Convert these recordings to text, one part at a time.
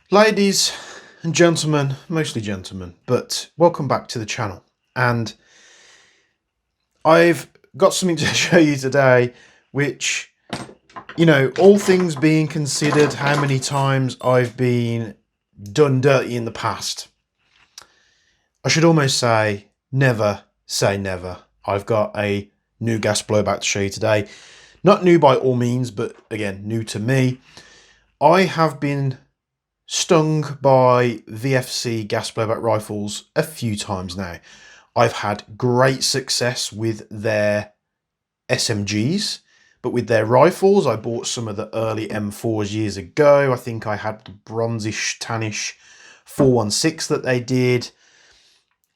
Ladies and gentlemen, mostly gentlemen, but welcome back to the channel. And I've got something to show you today, which, all things being considered, how many times I've been done dirty in the past, I should almost say never say never. I've got a new gas blowback to show you today. Not new by all means, but again, new to me. I have been stung by VFC gas blowback rifles a few times now. I've had great success with their SMGs, but with their rifles, I bought some of the early M4s years ago. I think I had the bronzish, tannish 416 that they did,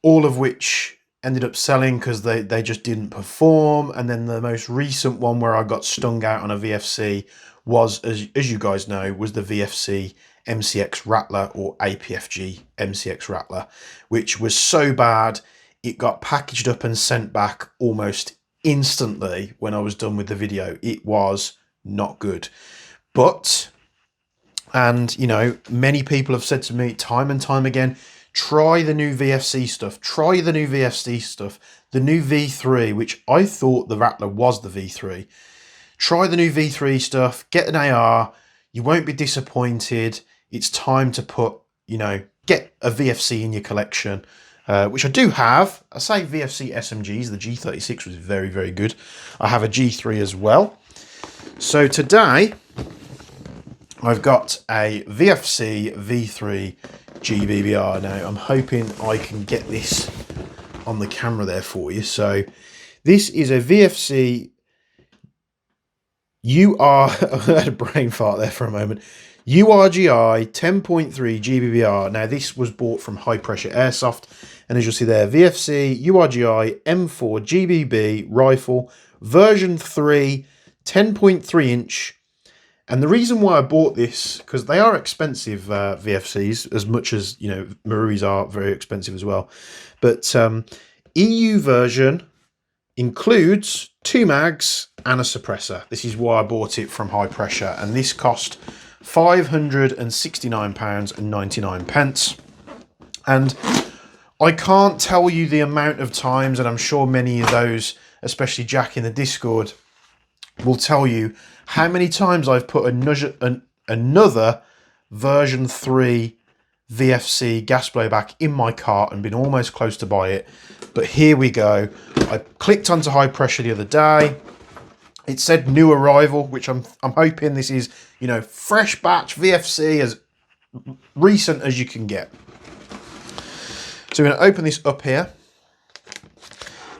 all of which ended up selling because they just didn't perform. And then the most recent one where I got stung out on a VFC was, as you guys know, was the VFC MCX Rattler, or APFG MCX Rattler, which was so bad it got packaged up and sent back almost instantly when I was done with the video. It was not good. But, and many people have said to me time and time again, try the new VFC stuff, the new V3, which I thought the Rattler was the V3. Try the new V3 stuff, get an AR, you won't be disappointed. It's time to put, get a VFC in your collection, which I do have. I say VFC SMGs, the G36 was very, very good. I have a G3 as well. So today, I've got a VFC V3 GBBR. Now, I'm hoping I can get this on the camera there for you. So this is a VFC I had a brain fart there for a moment. URGI 10.3 GBBR. Now, this was bought from High Pressure Airsoft, and as you'll see there, VFC URGI M4 GBB rifle, version 3, 10.3 inch. And the reason why I bought this, because they are expensive, VFCs, as much as, Maruis are very expensive as well. But EU version includes 2 mags and a suppressor. This is why I bought it from High Pressure, and this cost £569.99. And I can't tell you the amount of times, and I'm sure many of those, especially Jack in the Discord, will tell you how many times I've put another version 3 VFC gas blowback in my cart and been almost close to buy it. But here we go. I clicked onto High Pressure the other day. It said new arrival, which I'm hoping this is, fresh batch VFC, as recent as you can get. So we're going to open this up here.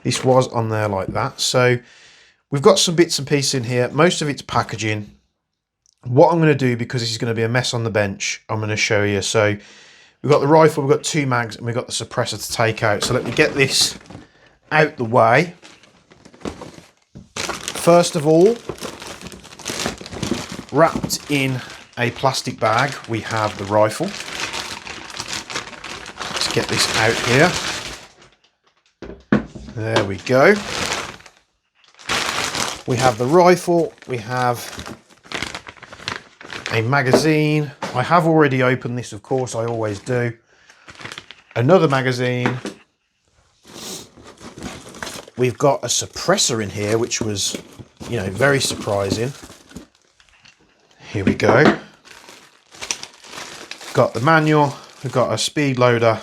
This was on there like that. So we've got some bits and pieces in here. Most of it's packaging. What I'm going to do, because this is going to be a mess on the bench, I'm going to show you. So we've got the rifle, we've got 2 mags, and we've got the suppressor to take out. So let me get this out the way. First of all, wrapped in a plastic bag, we have the rifle. Let's get this out here. There we go. We have the rifle, we have a magazine. I have already opened this, of course, I always do. Another magazine. We've got a suppressor in here, which was, very surprising. Here we go. Got the manual, we've got a speed loader,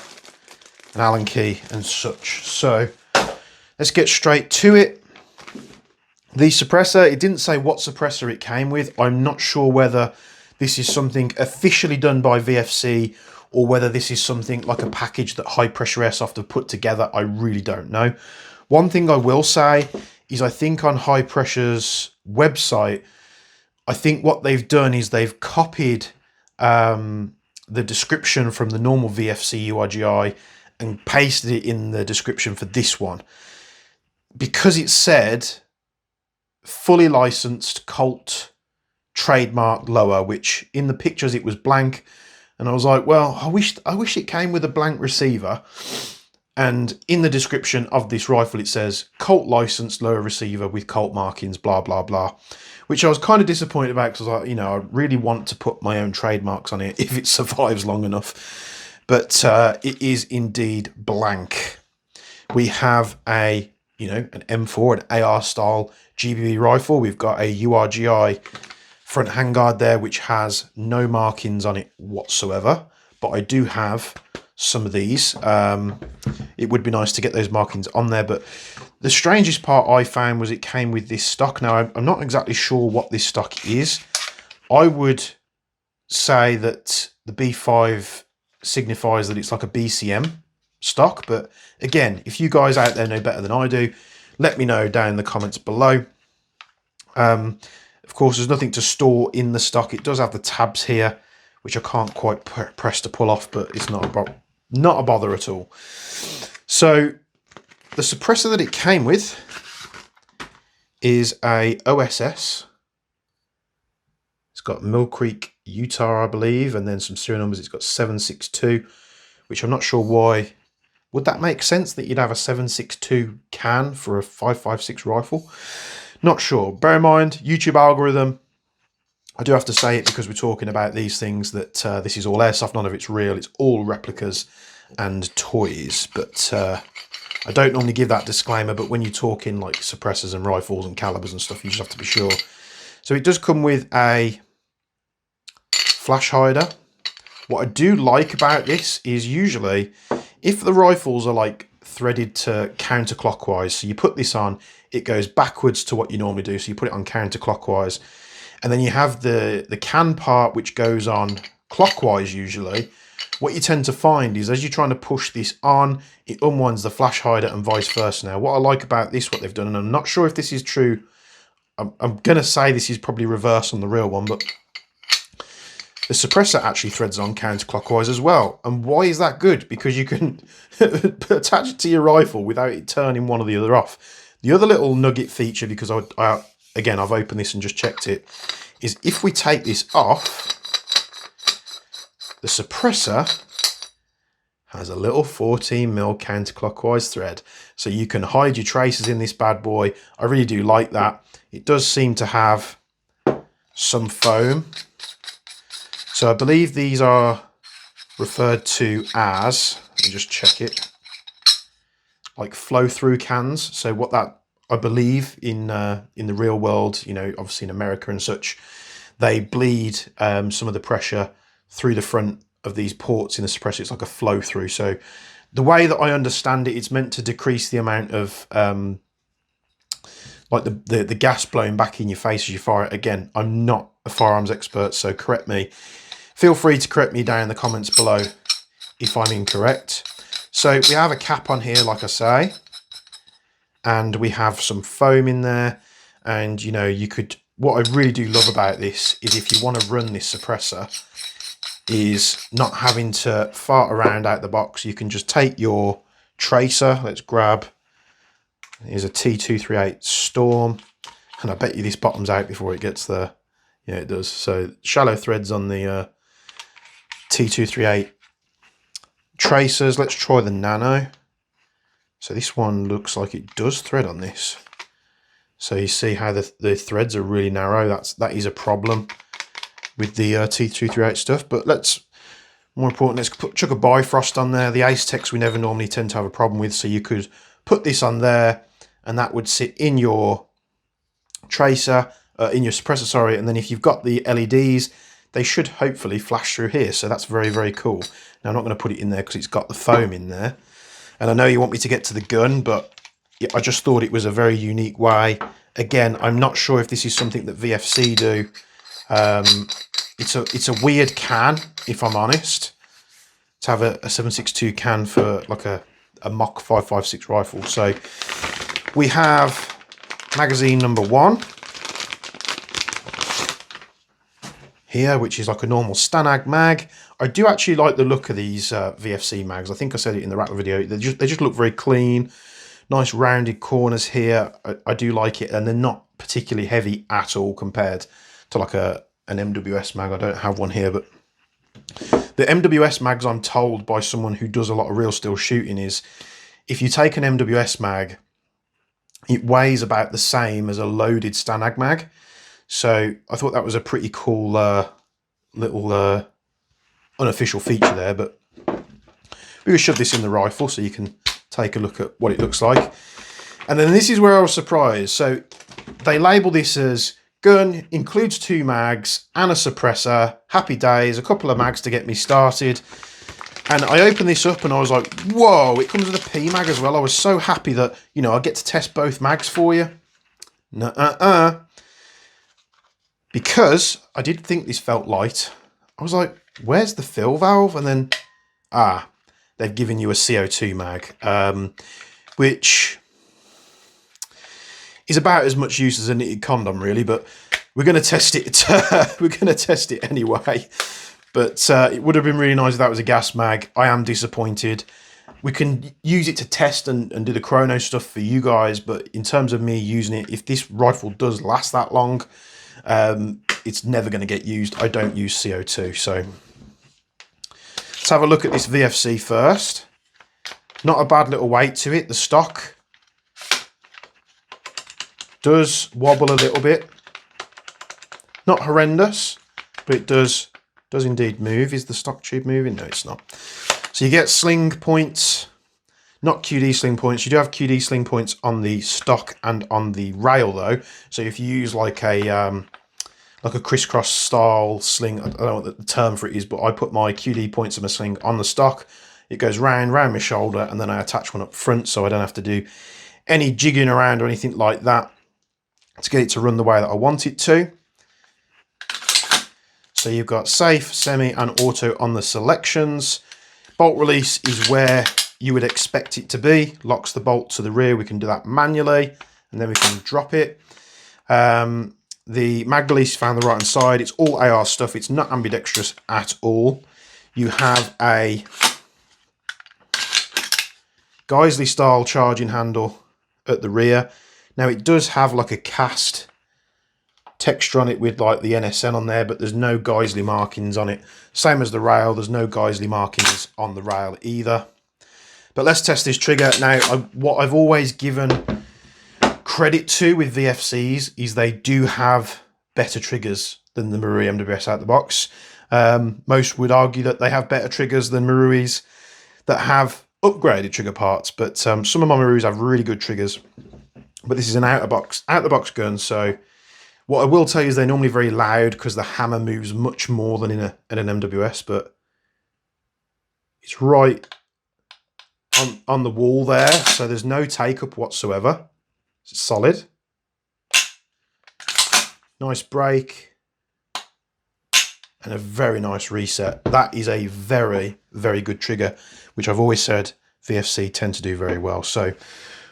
an Allen key and such. So let's get straight to it. The suppressor, it didn't say what suppressor it came with. I'm not sure whether this is something officially done by VFC or whether this is something like a package that High Pressure Airsoft have put together. I really don't know. One thing I will say is I think on High Pressure's website, I think what they've done is they've copied the description from the normal VFC URGI and pasted it in the description for this one. Because it said fully licensed Colt trademark lower, which in the pictures it was blank, and I was like, well, I wish it came with a blank receiver. And in the description of this rifle, it says Colt licensed lower receiver with Colt markings, blah, blah, blah, which I was kind of disappointed about because I, I really want to put my own trademarks on it if it survives long enough. But it is indeed blank. We have an M4, an AR style GBB rifle. We've got a URGI front handguard there, which has no markings on it whatsoever. But I do have some of these. It would be nice to get those markings on there, but the strangest part I found was it came with this stock. Now, I'm not exactly sure what this stock is. I would say that the B5 signifies that it's like a BCM stock, but again, if you guys out there know better than I do, let me know down in the comments below. Of course, there's nothing to store in the stock. It does have the tabs here, which I can't quite press to pull off, but it's not a bother at all. So the suppressor that it came with is a OSS. It's got Mill Creek, Utah, I believe, and then some serial numbers. It's got 762, which I'm not sure why. Would that make sense that you'd have a 762 can for a 5.56 rifle? Not sure. Bear in mind, YouTube algorithm. I do have to say it because we're talking about these things that this is all airsoft. None of it's real. It's all replicas and toys. But I don't normally give that disclaimer. But when you're talking like suppressors and rifles and calibers and stuff, you just have to be sure. So it does come with a flash hider. What I do like about this is usually if the rifles are like threaded to counterclockwise, so you put this on, it goes backwards to what you normally do. So you put it on counterclockwise. And then you have the can part, which goes on clockwise usually. What you tend to find is as you're trying to push this on, it unwinds the flash hider and vice versa. Now, what I like about this, what they've done, and I'm not sure if this is true, I'm going to say this is probably reverse on the real one, but the suppressor actually threads on counterclockwise as well. And why is that good? Because you can attach it to your rifle without it turning one or the other off. The other little nugget feature, because again, I've opened this and just checked it, is if we take this off, the suppressor has a little 14mm counterclockwise thread. So you can hide your traces in this bad boy. I really do like that. It does seem to have some foam. So I believe these are referred to as, let me just check it, like flow-through cans. So what that, I believe in the real world, obviously in America and such, they bleed some of the pressure through the front of these ports in the suppressor. It's like a flow through. So the way that I understand it, it's meant to decrease the amount of like the gas blowing back in your face as you fire it. Again, I'm not a firearms expert, so correct me. Feel free to correct me down in the comments below if I'm incorrect. So we have a cap on here, like I say. And we have some foam in there, and you could, what I really do love about this is if you want to run this suppressor is not having to fart around out the box. You can just take your tracer. Let's grab, here's a T238 Storm, and I bet you this bottoms out before it gets there. Yeah, it does. So shallow threads on the T238 tracers. Let's try the Nano. So this one looks like it does thread on this. So you see how the threads are really narrow. That is a problem with the T238 stuff. But more important, let's chuck a Bifrost on there. The Ace-Tex we never normally tend to have a problem with. So you could put this on there and that would sit in your tracer, in your suppressor, sorry. And then if you've got the LEDs, they should hopefully flash through here. So that's very, very cool. Now I'm not going to put it in there because it's got the foam in there. And I know you want me to get to the gun, but I just thought it was a very unique way. Again, I'm not sure if this is something that VFC do. It's a weird can, if I'm honest, to have a 7.62 can for like a mock 5.56 rifle. So we have magazine number 1 here, which is like a normal Stanag mag. I do actually like the look of these VFC mags. I think I said it in the Rattler video. They just look very clean. Nice rounded corners here. I do like it, and they're not particularly heavy at all compared to like an MWS mag. I don't have one here, but the MWS mags, I'm told by someone who does a lot of real steel shooting, is if you take an MWS mag, it weighs about the same as a loaded Stanag mag. So I thought that was a pretty cool little unofficial feature there. But we will shove this in the rifle so you can take a look at what it looks like. And then this is where I was surprised. So they label this as gun, includes 2 mags and a suppressor. Happy days, a couple of mags to get me started. And I opened this up and I was like, whoa, it comes with a P mag as well. I was so happy that, you know, I get to test both mags for you. Nuh-uh-uh. Because I did think this felt light. I was like, where's the fill valve? And then, they've given you a CO2 mag, which is about as much use as a knitted condom, really. But we're going to test it. We're going to test it anyway. But it would have been really nice if that was a gas mag. I am disappointed. We can use it to test and do the chrono stuff for you guys. But in terms of me using it, if this rifle does last that long, it's never going to get used. I don't use CO2. So let's have a look at this VFC first. Not a bad little weight to it. The stock does wobble a little bit. Not horrendous, but it does indeed move. Is the stock tube moving? No, it's not. So you get sling points, not QD sling points. You do have QD sling points on the stock and on the rail though. So if you use like a crisscross style sling, I don't know what the term for it is, but I put my QD points of my sling on the stock. It goes round my shoulder, and then I attach one up front so I don't have to do any jigging around or anything like that to get it to run the way that I want it to. So you've got safe, semi and auto on the selections. Bolt release is where you would expect it to be. Locks the bolt to the rear. We can do that manually and then we can drop it. The mag release found the right hand side. It's all AR stuff. It's not ambidextrous at all. You have a Geisley style charging handle at the rear. Now it does have like a cast texture on it with like the NSN on there, but there's no Geisley markings on it. Same as the rail, there's no Geisley markings on the rail either. But let's test this trigger. Now, what I've always given credit to with VFCs is they do have better triggers than the Marui MWS out the box. Most would argue that they have better triggers than Maruis that have upgraded trigger parts, but some of my Maruis have really good triggers. But this is an out the box gun, so what I will tell you is they're normally very loud because the hammer moves much more than in an MWS, but it's right on the wall there, so there's no take up whatsoever. It's solid. Nice break. And a very nice reset. That is a very, very good trigger, which I've always said VFC tend to do very well. So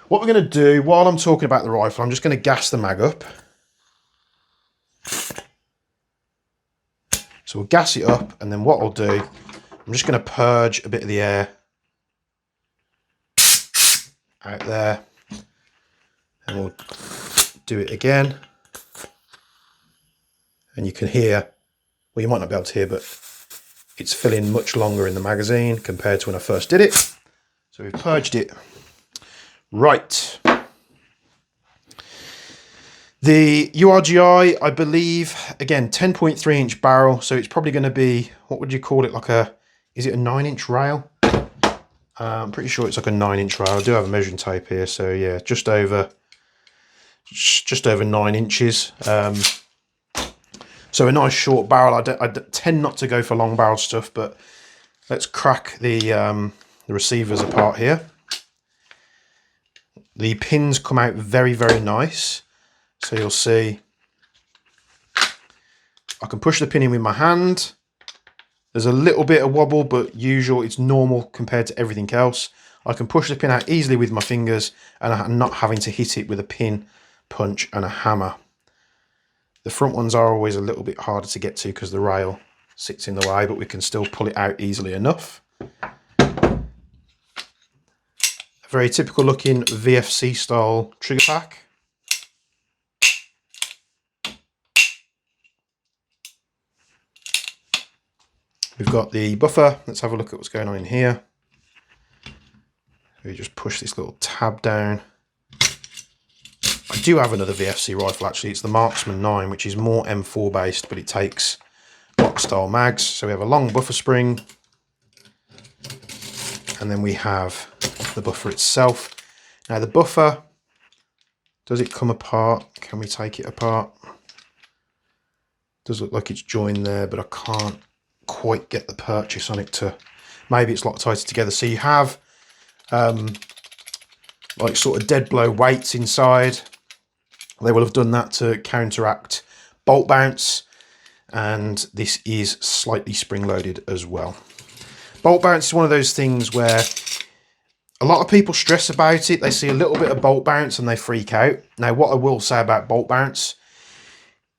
what we're going to do while I'm talking about the rifle, I'm just going to gas the mag up. So we'll gas it up, and then what I'll do, I'm just going to purge a bit of the air out there, and we'll do it again. And you can hear, well, you might not be able to hear, but it's filling much longer in the magazine compared to when I first did it. So we've purged it. Right. The URGI, I believe, again, 10.3 inch barrel. So it's probably going to be, what would you call it? Like a, is it a 9-inch rail? I'm pretty sure it's like a 9-inch rail. I do have a measuring tape here. So yeah, just over 9 inches. So a nice short barrel. I tend not to go for long barrel stuff, but let's crack the receivers apart here. The pins come out very, very nice. So you'll see I can push the pin in with my hand. There's a little bit of wobble, but usual, it's normal compared to everything else. I can push the pin out easily with my fingers, and I'm not having to hit it with a pin, punch and a hammer. The front ones are always a little bit harder to get to because the rail sits in the way, but we can still pull it out easily enough. A very typical looking VFC style trigger pack. We've got the buffer. Let's have a look at what's going on in here. we just push this little tab down. I do have another VFC rifle actually. It's the Marksman 9, which is more M4 based, but it takes block style mags. So we have a long buffer spring, and then we have the buffer itself. Now the buffer, does it come apart? Can we take it apart? Does look like it's joined there, but I can't quite get the purchase on it to, maybe it's locked tighter together. So you have like sort of dead blow weights inside. They will have done that to counteract bolt bounce, and this is slightly spring loaded as well. Bolt bounce is one of those things where a lot of people stress about it. They see a little bit of bolt bounce and they freak out. Now what I will say about bolt bounce,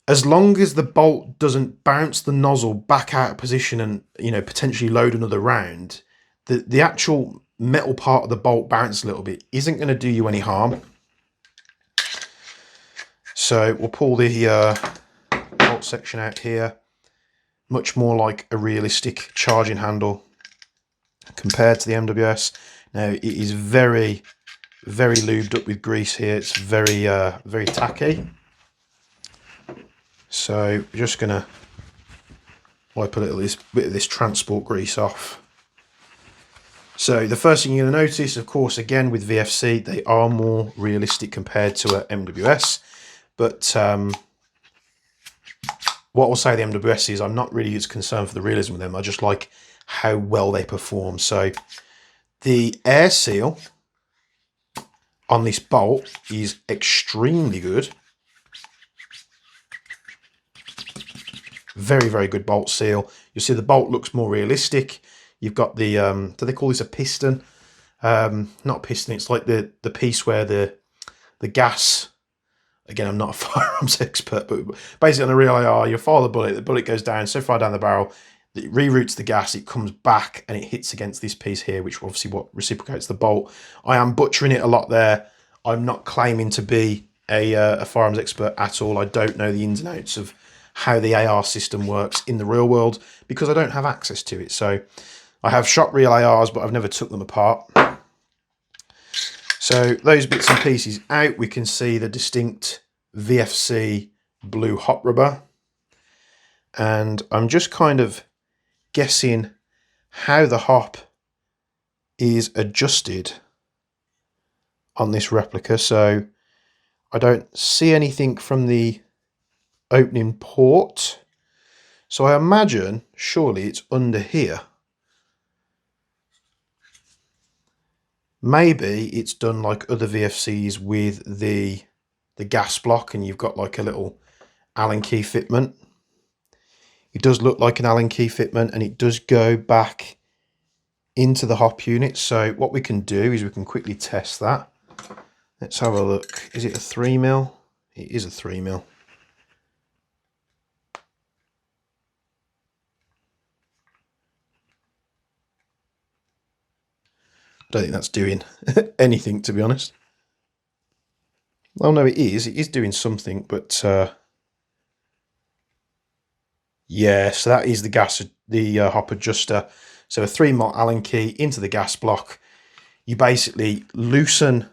as long as the bolt doesn't bounce the nozzle back out of position and, you know, potentially load another round, the actual metal part of the bolt bounce a little bit isn't going to do you any harm. So we'll pull the bolt section out here. Much more like a realistic charging handle compared to the MWS. Now it is very, very lubed up with grease here. It's very, very tacky. So we're just going to wipe a little bit of this transport grease off. So the first thing you're going to notice, of course, again with VFC, they are more realistic compared to a MWS. But what I'll say the MWS is, I'm not really as concerned for the realism with them. I just like how well they perform. So the air seal on this bolt is extremely good. Very, very good bolt seal. You'll see the bolt looks more realistic. You've got the, do they call this a piston? Not piston, it's like the piece where the gas, again, I'm not a firearms expert, but basically on a real AR, you fire the bullet goes down so far down the barrel, that it reroutes the gas, it comes back and it hits against this piece here, which obviously what reciprocates the bolt. I am butchering it a lot there. I'm not claiming to be a firearms expert at all. I don't know the ins and outs of how the AR system works in the real world because I don't have access to it. So I have shot real ARs, but I've never took them apart. So those bits and pieces out, we can see the distinct VFC blue hot rubber. And I'm just kind of guessing how the hop is adjusted on this replica. So I don't see anything from the opening port. So I imagine surely it's under here. Maybe it's done like other VFCs with the gas block and you've got like a little Allen key fitment. It does look like an Allen key fitment and it does go back into the hop unit. So what we can do is we can quickly test that. Let's have a look. Is it a 3mm? It is a 3mm. I don't think that's doing anything, to be honest. Oh no, it is doing something, but yeah, so that is the gas, the hop adjuster. So a 3mm Allen key into the gas block. You basically loosen,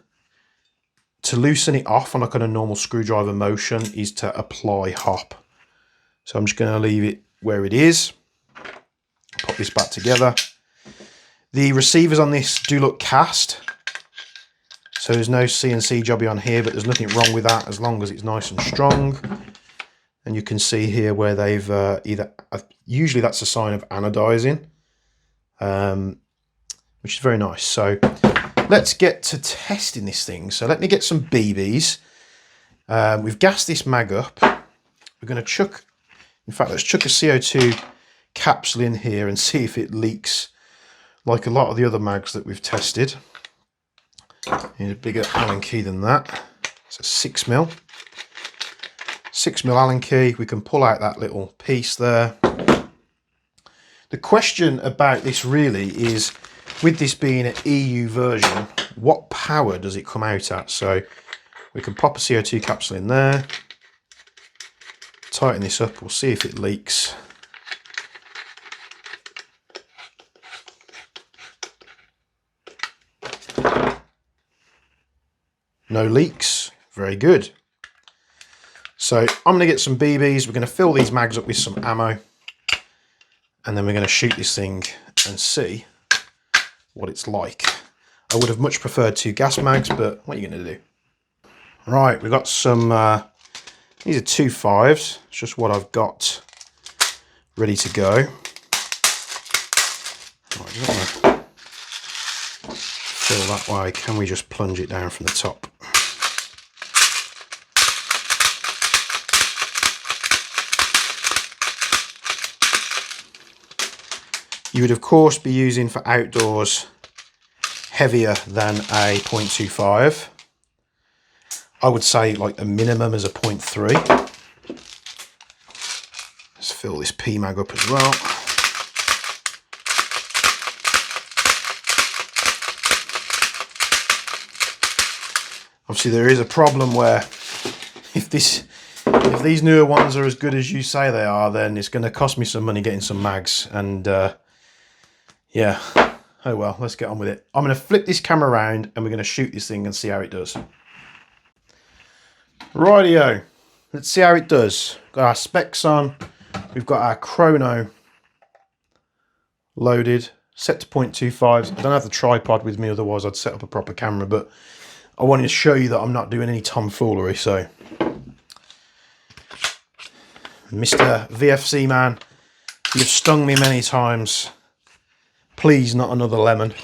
to loosen it off on a kind of normal screwdriver motion is to apply hop. So I'm just going to leave it where it is. Pop this back together. The receivers on this do look cast. So there's no CNC jobby on here, but there's nothing wrong with that as long as it's nice and strong. And you can see here where they've usually that's a sign of anodizing, which is very nice. So let's get to testing this thing. So let me get some BBs. We've gassed this mag up. We're going to chuck, in fact, let's chuck a CO2 capsule in here and see if it leaks like a lot of the other mags that we've tested. Need a bigger Allen key than that. It's a 6mm. 6mm Allen key. We can pull out that little piece there. The question about this really is, with this being an EU version, what power does it come out at? So we can pop a CO2 capsule in there, tighten this up, we'll see if it leaks. no leaks, very good. So I'm going to get some BBs, we're going to fill these mags up with some ammo, and then we're going to shoot this thing and see what it's like. I would have much preferred 2 gas mags, but what are you going to do? Right, we've got some, these are 2 5s, it's just what I've got ready to go. Right, I don't want to fill that way, can we just plunge it down from the top? You would of course be using for outdoors heavier than a 0.25. I would say like the minimum is a 0.3. Let's fill this P mag up as well. Obviously there is a problem where if these newer ones are as good as you say they are, then it's going to cost me some money getting some mags, and yeah, oh well, let's get on with it. I'm going to flip this camera around and we're going to shoot this thing and see how it does. Rightio, let's see how it does. Got our specs on, we've got our chrono loaded, set to 0.25s. I don't have the tripod with me, otherwise I'd set up a proper camera, but I wanted to show you that I'm not doing any tomfoolery. So Mr. VFC man, you've stung me many times. Please, not another lemon.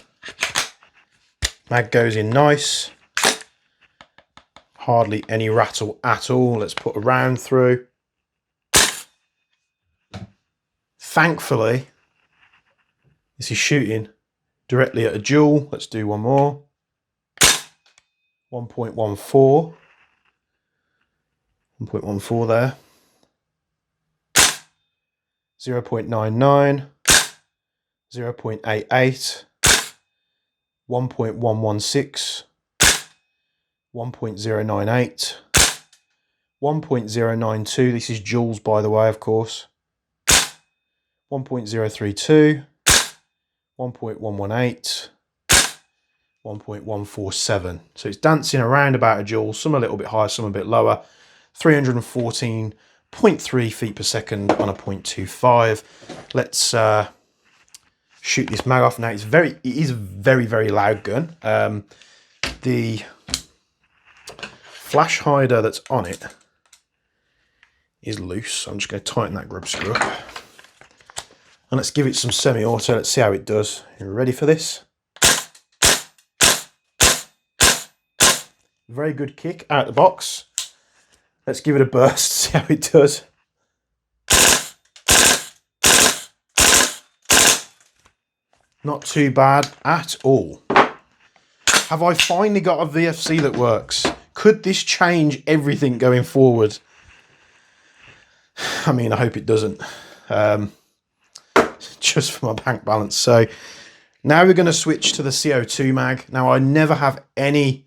Mag goes in nice. Hardly any rattle at all. Let's put a round through. Thankfully, this is shooting directly at a jewel. Let's do one more. 1.14. 1.14 there. 0.99. 0.88, 1.116, 1.098, 1.092, this is joules by the way, of course, 1.032, 1.118, 1.147. So it's dancing around about a joule, some a little bit higher, some a bit lower. 314.3 feet per second on a 0.25. Let's shoot this mag off. Now it is a very loud gun. The flash hider that's on it is loose, so I'm just going to tighten that grub screw up, and let's give it some semi-auto. Let's see how it does. You ready for this? Very good kick out the box. Let's give it a burst, see how it does. Not too bad at all. Have I finally got a VFC that works? Could this change everything going forward? I mean, I hope it doesn't. Just for my bank balance. So now we're going to switch to the CO2 mag. Now I never have any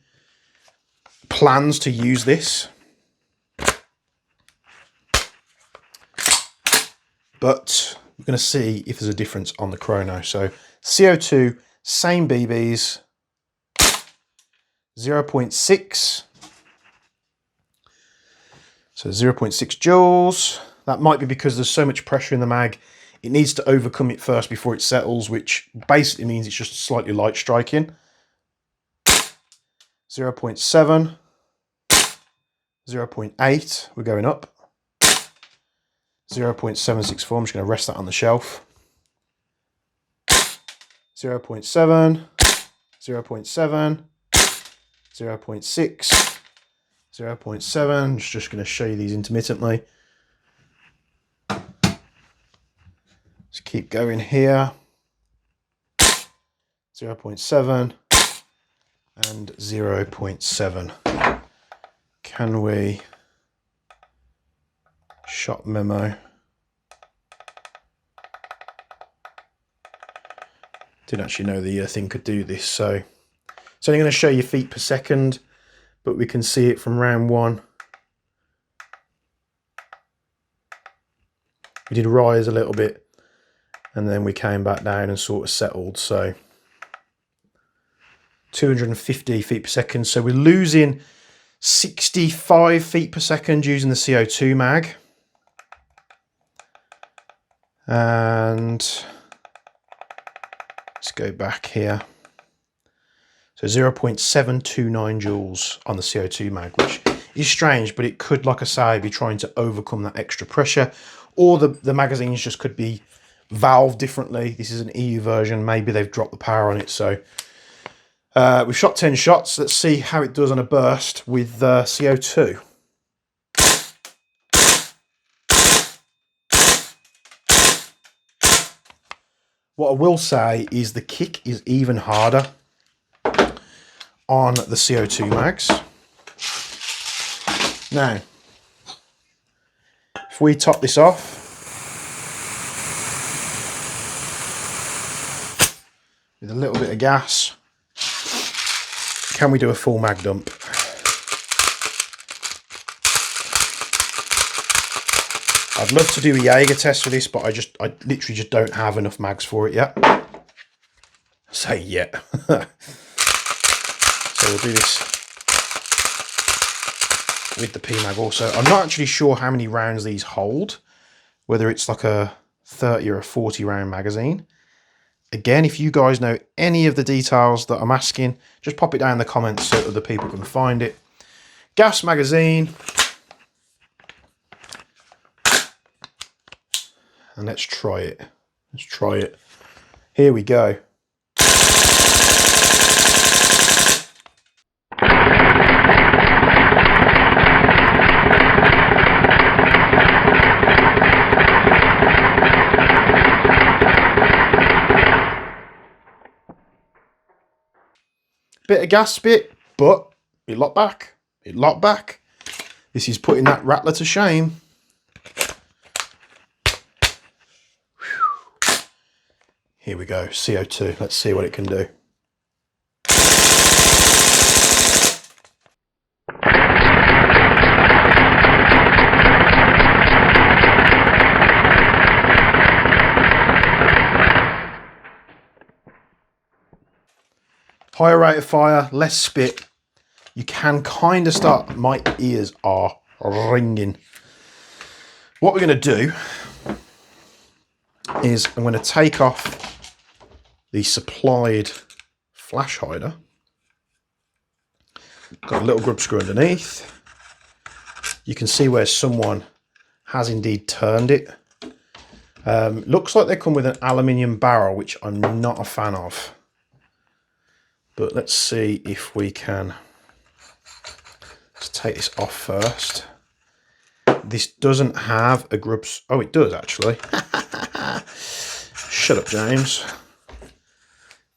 plans to use this, but we're going to see if there's a difference on the chrono. So CO2, same BBs, 0.6. So 0.6 joules. That might be because there's so much pressure in the mag. It needs to overcome it first before it settles, which basically means it's just slightly light striking. 0.7. 0.8. We're going up. 0.764. I'm just going to rest that on the shelf. 0.7, 0.7, 0.6, 0.7. Just going to show you these intermittently. Let's keep going here. 0.7 and 0.7. Can we shot memo? Didn't actually know the thing could do this, so it's only going to show you feet per second, but we can see it from round one. We did rise a little bit, and then we came back down and sort of settled. So 250 feet per second. So we're losing 65 feet per second using the CO2 mag. And let's go back here. So 0.729 joules on the CO2 mag, which is strange, but it could, like I say, be trying to overcome that extra pressure, or the magazines just could be valved differently. This is an EU version. Maybe they've dropped the power on it. So we've shot 10 shots. Let's see how it does on a burst with CO2. What I will say is the kick is even harder on the CO2 mags. Now, if we top this off, with a little bit of gas, can we do a full mag dump? I'd love to do a Jaeger test for this, but I literally just don't have enough mags for it yet. Say yet. So we'll do this with the PMag also. I'm not actually sure how many rounds these hold, whether it's like a 30 or a 40 round magazine. Again, if you guys know any of the details that I'm asking, just pop it down in the comments so other people can find it. Gas magazine. And let's try it. Let's try it. Here we go. Bit of gas bit, but it locked back. It locked back. This is putting that rattler to shame. Here we go, CO2. Let's see what it can do. Higher rate of fire, less spit. You can kind of start, my ears are ringing. What we're going to do is I'm going to take off the supplied flash hider. Got a little grub screw underneath. You can see where someone has indeed turned it. Looks like they come with an aluminium barrel, which I'm not a fan of. But let's see if we can. Let's take this off first. This doesn't have a grub. Oh, it does actually. Shut up, James.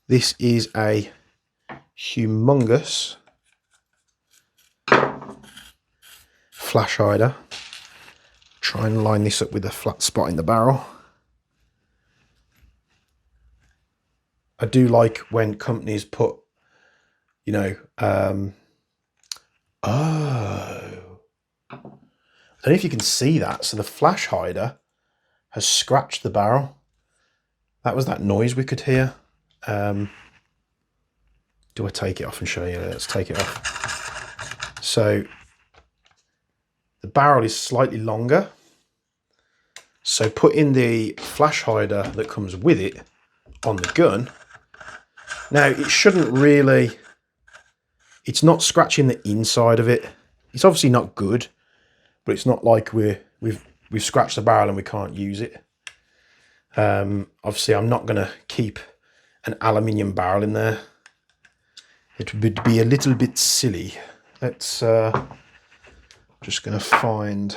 This is a humongous flash hider. Try and line this up with a flat spot in the barrel. I do like when companies put, you know, oh, I don't know if you can see that. So the flash hider has scratched the barrel. That was that noise we could hear. Do I take it off and show you? Let's take it off. So the barrel is slightly longer. So putting the flash hider that comes with it on the gun. Now it shouldn't really, it's not scratching the inside of it. It's obviously not good, but it's not like we've scratched the barrel and we can't use it. Obviously I'm not going to keep an aluminium barrel in there. It would be a little bit silly. Let's just going to find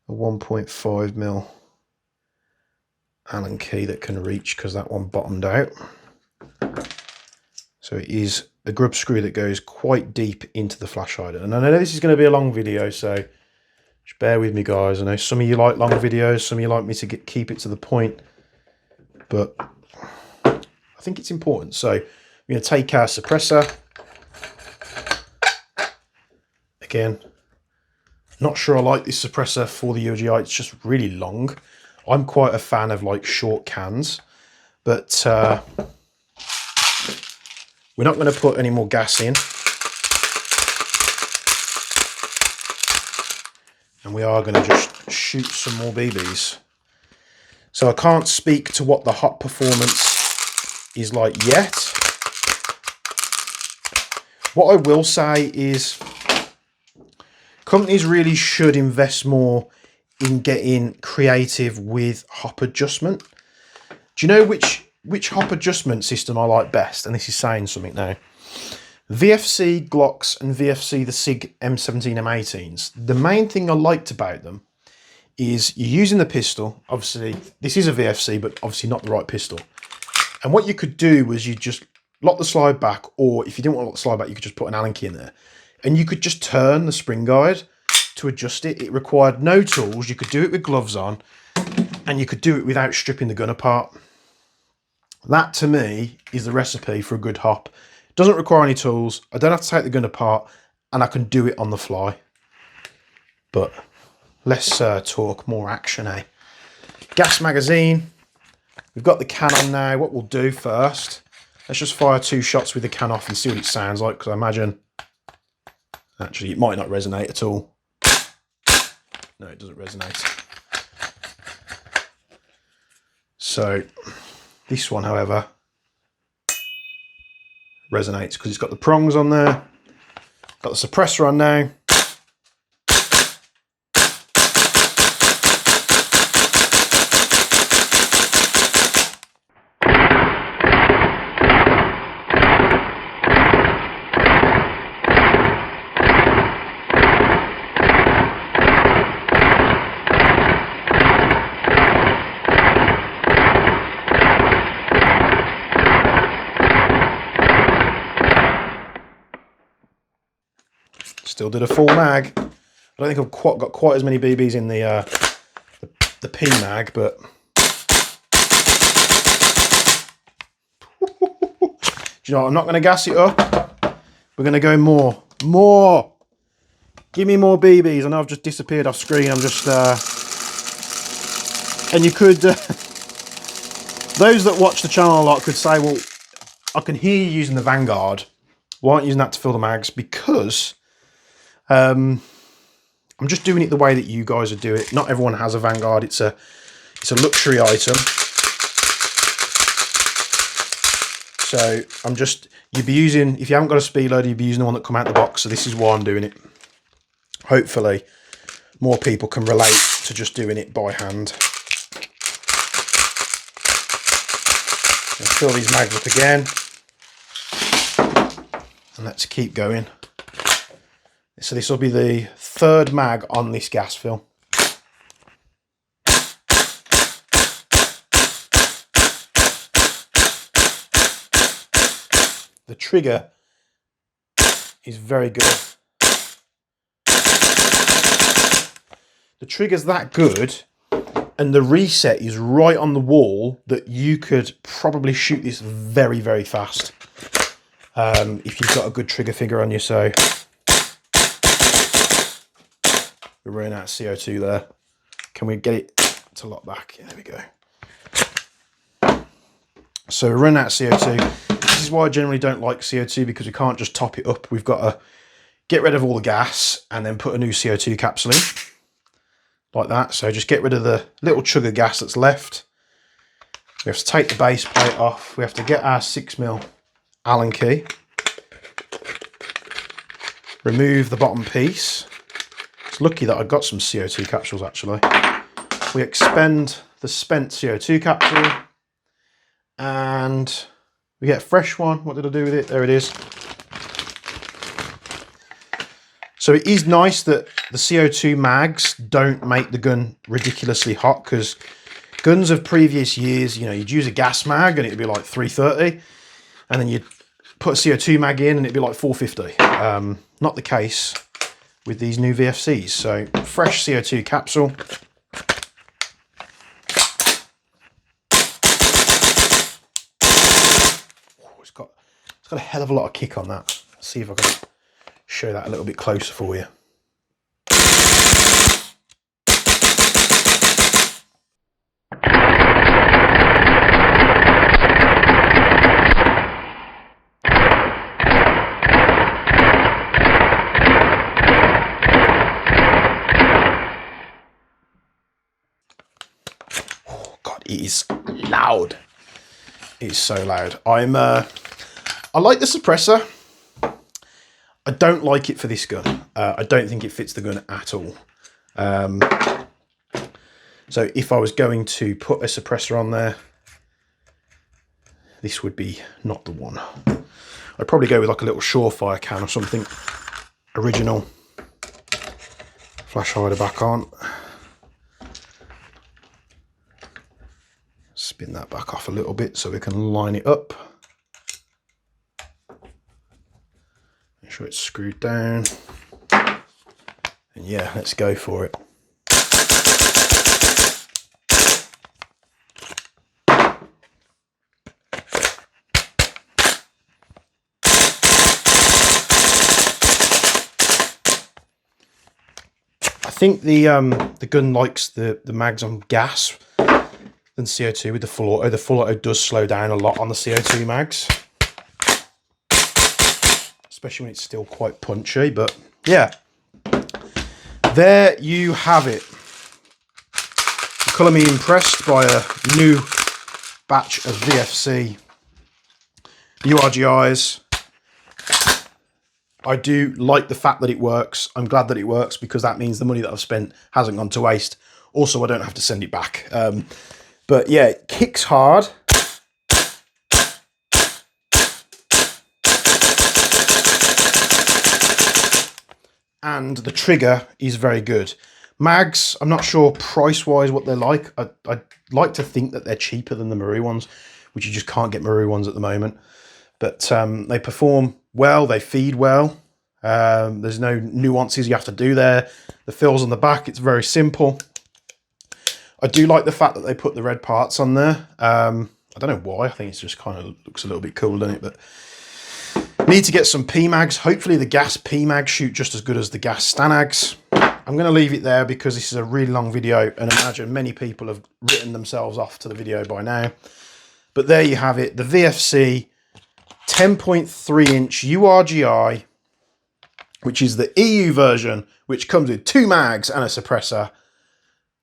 a 1.5mm Allen key that can reach, because that one bottomed out. So it is a grub screw that goes quite deep into the flash hider. And I know this is going to be a long video, so just bear with me, guys. I know some of you like long videos, some of you like me to keep it to the point, but I think it's important. So we're going to take our suppressor. Again, not sure I like this suppressor for the URGI. It's just really long. I'm quite a fan of like short cans, but We're not going to put any more gas in. And we are going to just shoot some more BBs. So I can't speak to what the hot performance is like yet. What I will say is companies really should invest more in getting creative with hop adjustment. Do you know which hop adjustment system I like best? And this is saying something now. VFC Glocks and VFC the SIG M17 M18s. The main thing I liked about them is you're using the pistol. Obviously, this is a VFC, but obviously not the right pistol. And what you could do was you just lock the slide back, or if you didn't want to lock the slide back, you could just put an Allen key in there. And you could just turn the spring guide to adjust it. It required no tools. You could do it with gloves on, and you could do it without stripping the gun apart. That, to me, is the recipe for a good hop. It doesn't require any tools. I don't have to take the gun apart, and I can do it on the fly. But let's talk more action, eh? Gas magazine. We've got the can on now. What we'll do first, let's just fire 2 shots with the can off and see what it sounds like, because I imagine, actually, it might not resonate at all. No, it doesn't resonate. So, this one, however, resonates because it's got the prongs on there. Got the suppressor on now. Still did a full mag. I don't think I've got quite as many BBs in the P mag, but do you know what? I'm not going to gas it up. We're going to go more. Give me more BBs. I know I've just disappeared off screen. I'm just and you could those that watch the channel a lot could say, well, I can hear you using the Vanguard. Why aren't you using that to fill the mags? Because I'm just doing it the way that you guys would do it. Not everyone has a Vanguard. It's a luxury item. So you'd be using, if you haven't got a speed loader, you'd be using the one that come out the box. So this is why I'm doing it. Hopefully more people can relate to just doing it by hand. Let's fill these mags up again. And let's keep going. So this will be the 3rd mag on this gas fill. The trigger is very good. The trigger's that good, and the reset is right on the wall that you could probably shoot this very, very fast. If you've got a good trigger figure on you, so we're running out of CO2 there. Can we get it to lock back? Yeah, there we go. So we're running out of CO2. This is why I generally don't like CO2, because we can't just top it up. We've got to get rid of all the gas and then put a new CO2 capsule in. Like that. So just get rid of the little chug of gas that's left. We have to take the base plate off. We have to get our 6mm Allen key. Remove the bottom piece. It's lucky that I got some CO2 capsules actually. We expend the spent CO2 capsule and we get a fresh one. What did I do with it? There it is. So it is nice that the CO2 mags don't make the gun ridiculously hot, because guns of previous years, you know, you'd use a gas mag and it'd be like 330, and then you'd put a CO2 mag in and it'd be like 450. Not the case with these new VFCs. So fresh CO2 capsule. Oh, it's got a hell of a lot of kick on that. Let's see if I can show that a little bit closer for you. it is loud. It is so loud. I like the suppressor. I don't like it for this gun. I don't think it fits the gun at all. So if I was going to put a suppressor on there, this would be not the one. I'd probably go with like a little Surefire can or something original. Flash hider back on. Spin that back off a little bit so we can line it up. Make sure it's screwed down. And yeah, let's go for it. I think the gun likes the mags on gas than CO2 with the full auto. The full auto does slow down a lot on the CO2 mags, especially when it's still quite punchy. But yeah, there you have it. Colour me impressed by a new batch of VFC URGIs. I do like the fact that it works. I'm glad that it works because that means the money that I've spent hasn't gone to waste. Also, I don't have to send it back. But yeah, it kicks hard. And the trigger is very good. Mags, I'm not sure price-wise what they're like. I'd like to think that they're cheaper than the Maru ones, which you just can't get Maru ones at the moment. But they perform well, they feed well. There's no nuances you have to do there. The fills on the back, it's very simple. I do like the fact that they put the red parts on there. I don't know why, I think it's just kind of looks a little bit cool, doesn't it? But need to get some PMags. Hopefully the gas PMags shoot just as good as the gas Stanags. I'm going to leave it there because this is a really long video and I imagine many people have written themselves off to the video by now. But there you have it, the VFC 10.3 inch URGI, which is the EU version, which comes with 2 mags and a suppressor.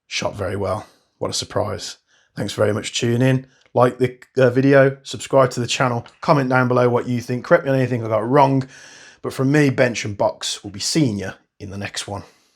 Shot very well. What a surprise. Thanks very much for tuning in. Like the video, subscribe to the channel, comment down below what you think. Correct me on anything I got wrong. But from me, Bench and Box, will be seeing you in the next one.